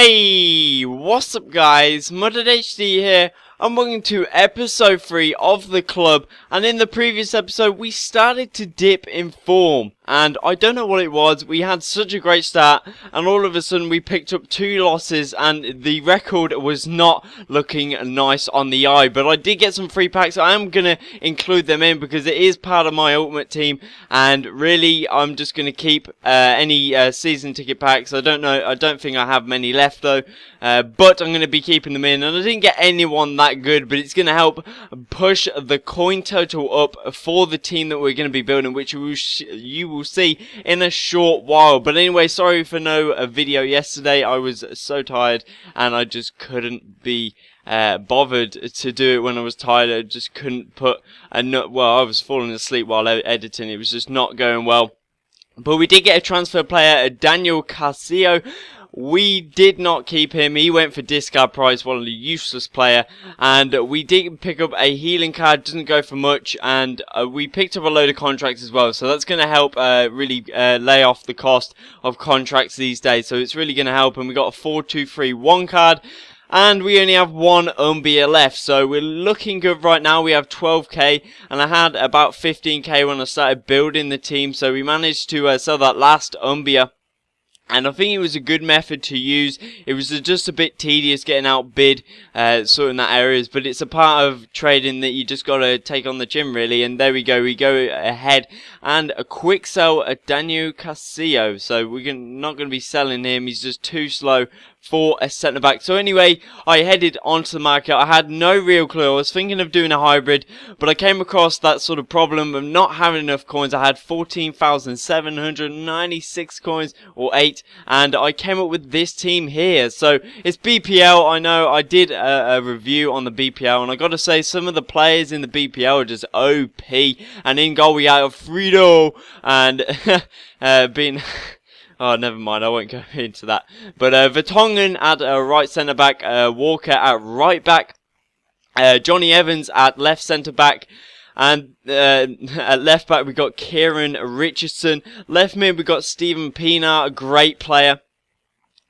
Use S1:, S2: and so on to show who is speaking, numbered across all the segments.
S1: Hey, what's up guys, MudDHD here, and welcome to episode 3 of the club. And in the previous episode we started to dip in form, and I don't know what it was. We had such a great start and all of a sudden we picked up 2 losses and the record was not looking nice on the eye. But I did get some free packs. I am going to include them in because it is part of my ultimate team, and really I'm just going to keep any season ticket packs. I don't think I have many left though, but I'm going to be keeping them in. And I didn't get anyone that good, but it's going to help push the coin total up for the team that we're going to be building, which you will see in a short while. But anyway, sorry for no video yesterday. I was so tired and I just couldn't be bothered to do it when I was tired. I just couldn't put I was falling asleep while editing. It was just not going well. But we did get a transfer player, Daniel Castillo. We did not keep him. He went for discard price, one of the useless player. And we did pick up a healing card, doesn't go for much. And we picked up a load of contracts as well. So that's going to help really lay off the cost of contracts these days. So it's really going to help. And we got a 4-2-3-1 card. And we only have one Umbia left, so we're looking good right now. We have 12k, and I had about 15k when I started building the team, so we managed to sell that last Umbia. And I think it was a good method to use. It was just a bit tedious getting outbid sort of in that areas, but it's a part of trading that you just got to take on the chin really. And there we go ahead and a quick sell at Daniel Castillo. So we're not going to be selling him. He's just too slow for a centre back. So anyway, I headed onto the market. I had no real clue. I was thinking of doing a hybrid, but I came across that sort of problem of not having enough coins. I had 14,796 coins, or 8, and I came up with this team here. So it's BPL. I know I did a review on the BPL, and I got to say some of the players in the BPL are just OP. And in goal we have Frido and being oh, never mind, I won't go into that. But Vertonghen at right centre-back, Walker at right-back, Johnny Evans at left centre-back, and at left-back we got Kieran Richardson. Left mid we got Stephen Pienaar, a great player.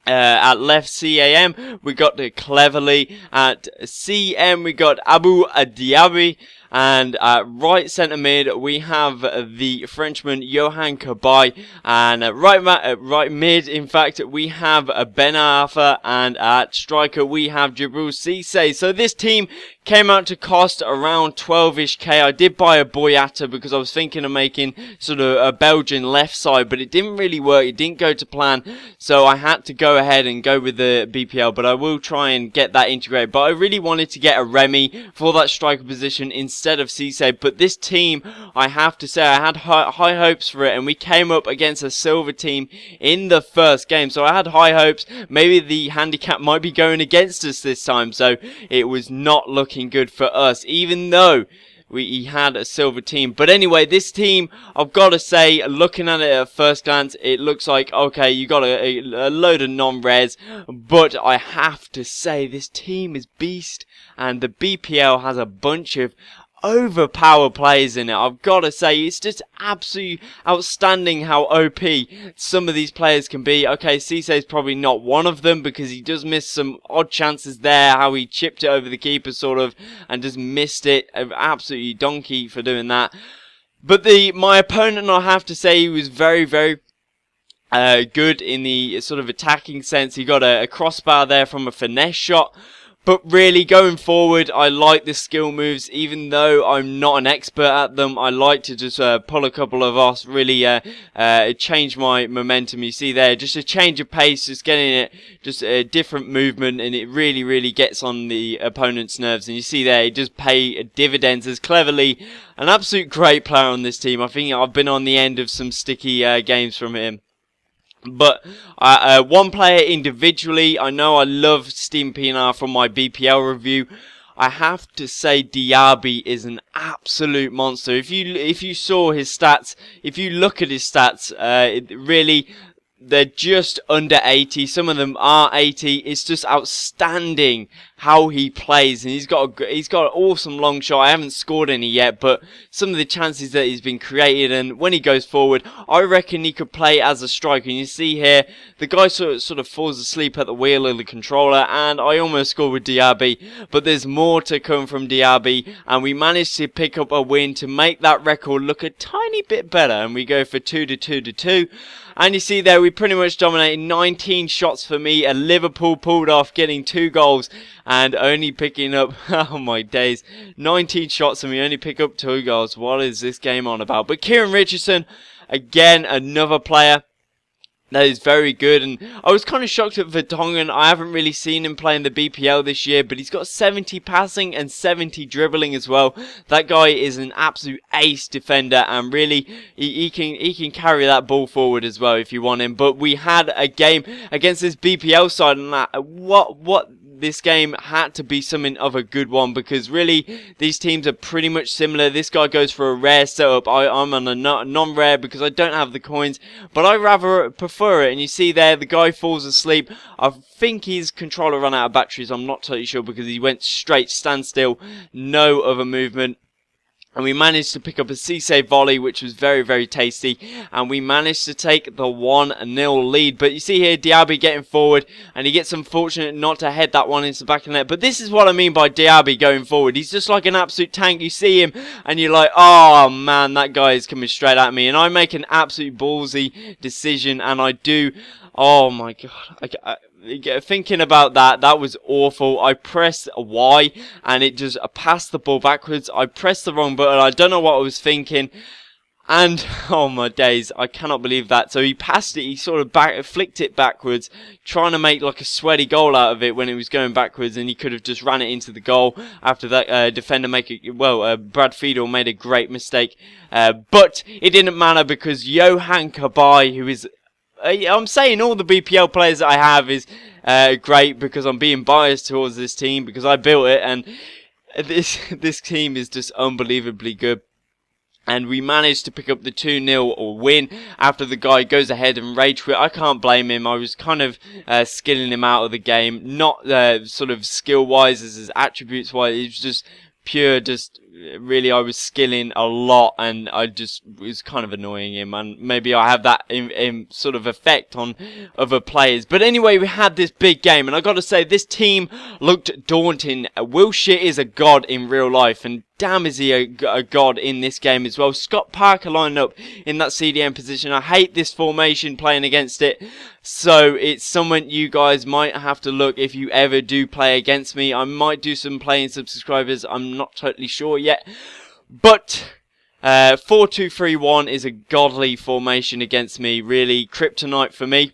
S1: At left CAM we got Cleverly. At CM we got Abu Diaby. And at right centre mid we have the Frenchman Johan Cabaye, and at right mid in fact we have Ben Arthur, and at striker we have Djibril Cissé. So this team came out to cost around 12-ish K. I did buy a Boyata because I was thinking of making sort of a Belgian left side, but it didn't really work. It didn't go to plan, so I had to go ahead and go with the BPL, but I will try and get that integrated. But I really wanted to get a Remy for that striker position instead of Cissé. But this team, I have to say, I had high hopes for it, and we came up against a silver team in the first game, so I had high hopes. Maybe the handicap might be going against us this time, so it was not looking good for us, even though we had a silver team. But anyway, this team, I've got to say, looking at it at first glance, it looks like, okay, you got a load of non-res, but I have to say, this team is beast, and the BPL has a bunch of overpowered players in it. I've got to say, it's just absolutely outstanding how OP some of these players can be. Okay, Cissé's probably not one of them because he does miss some odd chances there, how he chipped it over the keeper sort of and just missed it. Absolutely donkey for doing that. But my opponent, I have to say, he was very good in the sort of attacking sense. He got a crossbar there from a finesse shot. But really, going forward, I like the skill moves, even though I'm not an expert at them. I like to just pull a couple of off, really change my momentum. You see there, just a change of pace, just getting it, just a different movement, and it really gets on the opponent's nerves. And you see there, it does pay dividends as Cleverly, an absolute great player on this team. I think I've been on the end of some sticky games from him. But one player individually, I know I love Stephen Pienaar from my BPL review. I have to say Diaby is an absolute monster. If you saw his stats, if you look at his stats, really they're just under 80. Some of them are 80. It's just outstanding how he plays, and he's got an awesome long shot. I haven't scored any yet, but some of the chances that he's been created, and when he goes forward, I reckon he could play as a striker. And you see here, the guy sort of falls asleep at the wheel of the controller, and I almost scored with Diaby, but there's more to come from Diaby, and we managed to pick up a win to make that record look a tiny bit better, and we go for 2-2-2. And you see there, we pretty much dominated. 19 shots for me, and Liverpool pulled off getting 2 goals and only picking up, oh my days, 19 shots and we only pick up 2 goals. What is this game on about? But Kieran Richardson, again, another player that is very good, and I was kind of shocked at Vertonghen. I haven't really seen him play in the BPL this year, but he's got 70 passing and 70 dribbling as well. That guy is an absolute ace defender, and really he can carry that ball forward as well if you want him. But we had a game against this BPL side, and what this game had to be something of a good one, because really these teams are pretty much similar. This guy goes for a rare setup. I'm on a non-rare because I don't have the coins, but I rather prefer it. And you see there, the guy falls asleep. I think his controller ran out of batteries. I'm not totally sure, because he went straight standstill, no other movement. And we managed to pick up a Cisse volley, which was very, very tasty. And we managed to take the 1-0 lead. But you see here, Diaby getting forward. And he gets unfortunate not to head that one into the back of the net. But this is what I mean by Diaby going forward. He's just like an absolute tank. You see him and you're like, oh man, that guy is coming straight at me. And I make an absolute ballsy decision. And I do. Oh my god. Thinking about that was awful. I pressed Y and it just passed the ball backwards. I pressed the wrong button. I don't know what I was thinking. And, oh my days, I cannot believe that. So he passed it, he sort of flicked it backwards, trying to make like a sweaty goal out of it when it was going backwards, and he could have just ran it into the goal after that defender Brad Fiedel made a great mistake. But it didn't matter, because Johan Kabay, who is... I'm saying all the BPL players that I have is great, because I'm being biased towards this team because I built it, and this team is just unbelievably good. And we managed to pick up the 2-0 win after the guy goes ahead and rage quit. I can't blame him. I was kind of skilling him out of the game, not sort of skill wise as his attributes wise. It was just pure, really, I was skilling a lot, and I just was kind of annoying him, and maybe I have that sort of effect on other players. But anyway, we had this big game, and I got to say, this team looked daunting. Wilshere is a god in real life, and damn is he a god in this game as well. Scott Parker lined up in that CDM position. I hate this formation playing against it, so it's someone you guys might have to look if you ever do play against me. I might do some playing subscribers, I'm not totally sure yet, but 4-2-3-1 is a godly formation against me, really kryptonite for me.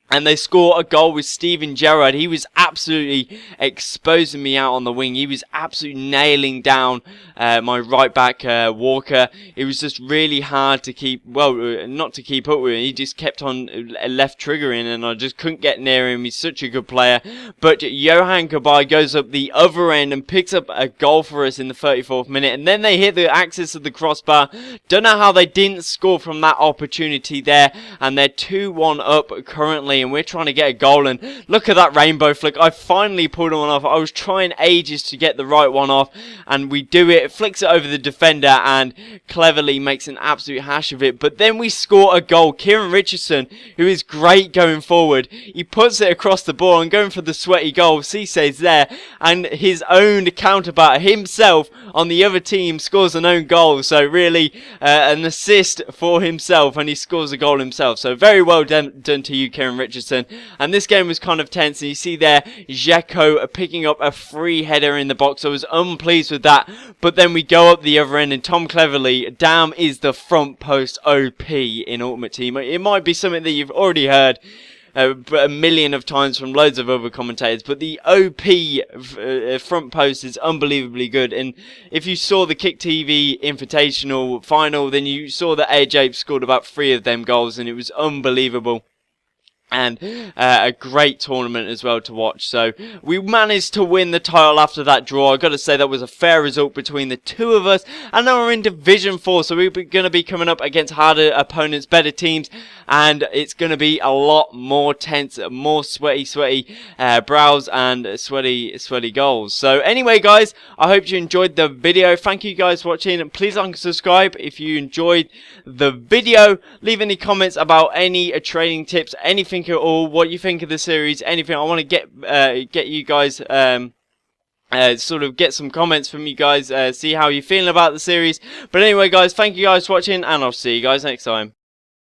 S1: And they score a goal with Steven Gerrard. He was absolutely exposing me out on the wing. He was absolutely nailing down my right back, Walker. It was just really hard to keep, not to keep up with him. He just kept on left triggering, and I just couldn't get near him. He's such a good player. But Johan Kabay goes up the other end and picks up a goal for us in the 34th minute. And then they hit the axis of the crossbar. Don't know how they didn't score from that opportunity there. And they're 2-1 up currently, and we're trying to get a goal, and look at that rainbow flick. I finally pulled one off. I was trying ages to get the right one off, and we do it. Flicks it over the defender and cleverly makes an absolute hash of it. But then we score a goal. Kieran Richardson, who is great going forward, he puts it across the ball and going for the sweaty goal. Cisse's there, and his own counterpart himself on the other team scores an own goal. So really an assist for himself, and he scores a goal himself. So very well done to you, Kieran Richardson. And this game was kind of tense, and you see there Dzeko picking up a free header in the box. I was unpleased with that, but then we go up the other end, and Tom Cleverley, damn is the front post OP in Ultimate Team. It might be something that you've already heard a million of times from loads of other commentators, but the OP front post is unbelievably good. And if you saw the Kick TV Invitational final, then you saw that AJ scored about 3 of them goals, and it was unbelievable. and a great tournament as well to watch. So we managed to win the title after that draw. I've got to say that was a fair result between the two of us. And now we're in Division 4, so we're going to be coming up against harder opponents, better teams, and it's going to be a lot more tense, more sweaty brows and sweaty goals. So anyway, guys, I hope you enjoyed the video. Thank you guys for watching, and please like and subscribe if you enjoyed the video. Leave any comments about any trading tips, anything at all, what you think of the series, anything. I want to get you guys sort of get some comments from you guys, see how you're feeling about the series. But anyway, guys, thank you guys for watching, and I'll see you guys next time.